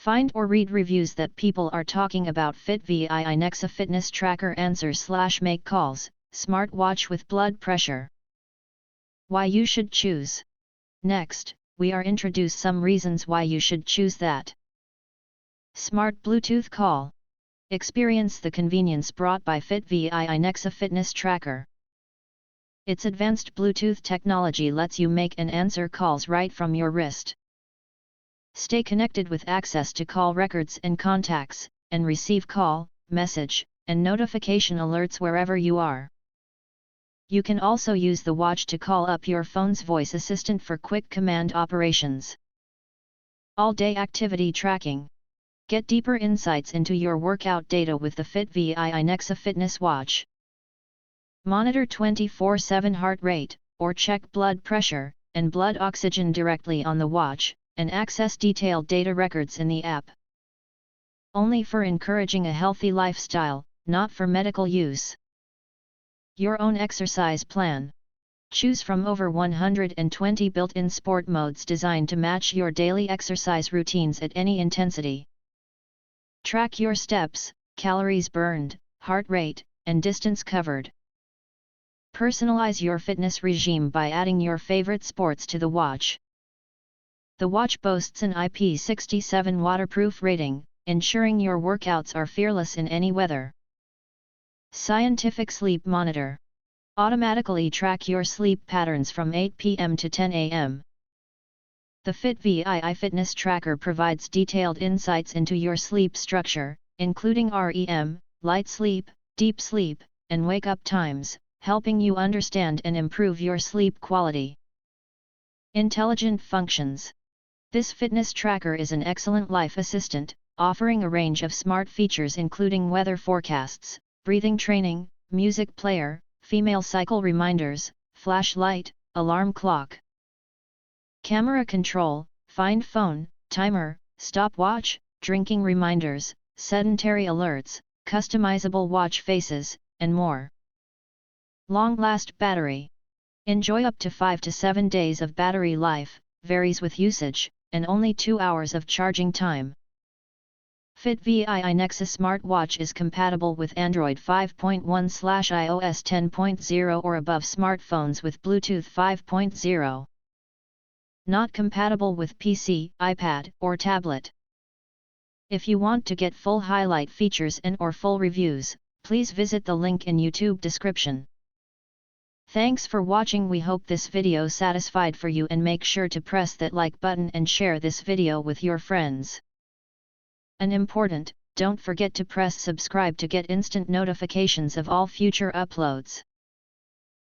Find or read reviews that people are talking about FITVII Nexa fitness tracker answers/make calls, smartwatch with blood pressure. Why you should choose. Next, we are introduce some reasons why you should choose that. Smart Bluetooth call. Experience the convenience brought by FITVII Nexa fitness tracker. Its advanced Bluetooth technology lets you make and answer calls right from your wrist. Stay connected with access to call records and contacts, and receive call, message, and notification alerts wherever you are. You can also use the watch to call up your phone's voice assistant for quick command operations. All-day activity tracking. Get deeper insights into your workout data with the FITVII Nexa fitness watch. Monitor 24/7 heart rate, or check blood pressure and blood oxygen directly on the watch, and access detailed data records in the app. Only for encouraging a healthy lifestyle, not for medical use. Your own exercise plan. Choose from over 120 built-in sport modes designed to match your daily exercise routines at any intensity. Track your steps, calories burned, heart rate, and distance covered. Personalize your fitness regime by adding your favorite sports to the watch. The watch boasts an IP67 waterproof rating, ensuring your workouts are fearless in any weather. Scientific sleep monitor. Automatically track your sleep patterns from 8 p.m. to 10 a.m. The FITVII fitness tracker provides detailed insights into your sleep structure, including REM, light sleep, deep sleep, and wake-up times, helping you understand and improve your sleep quality. Intelligent functions. This fitness tracker is an excellent life assistant, offering a range of smart features including weather forecasts, breathing training, music player, female cycle reminders, flashlight, alarm clock. Camera control, find phone, timer, stopwatch, drinking reminders, sedentary alerts, customizable watch faces, and more. Long-last battery. Enjoy up to 5 to 7 days of battery life, varies with usage, and only 2 hours of charging time. FITVII Nexa smartwatch is compatible with Android 5.1/iOS 10.0 or above smartphones with Bluetooth 5.0. Not compatible with PC, iPad, or tablet. If you want to get full highlight features and/or full reviews, please visit the link in YouTube description. Thanks for watching. We hope this video satisfied for you, and make sure to press that like button and share this video with your friends. And important, don't forget to press subscribe to get instant notifications of all future uploads.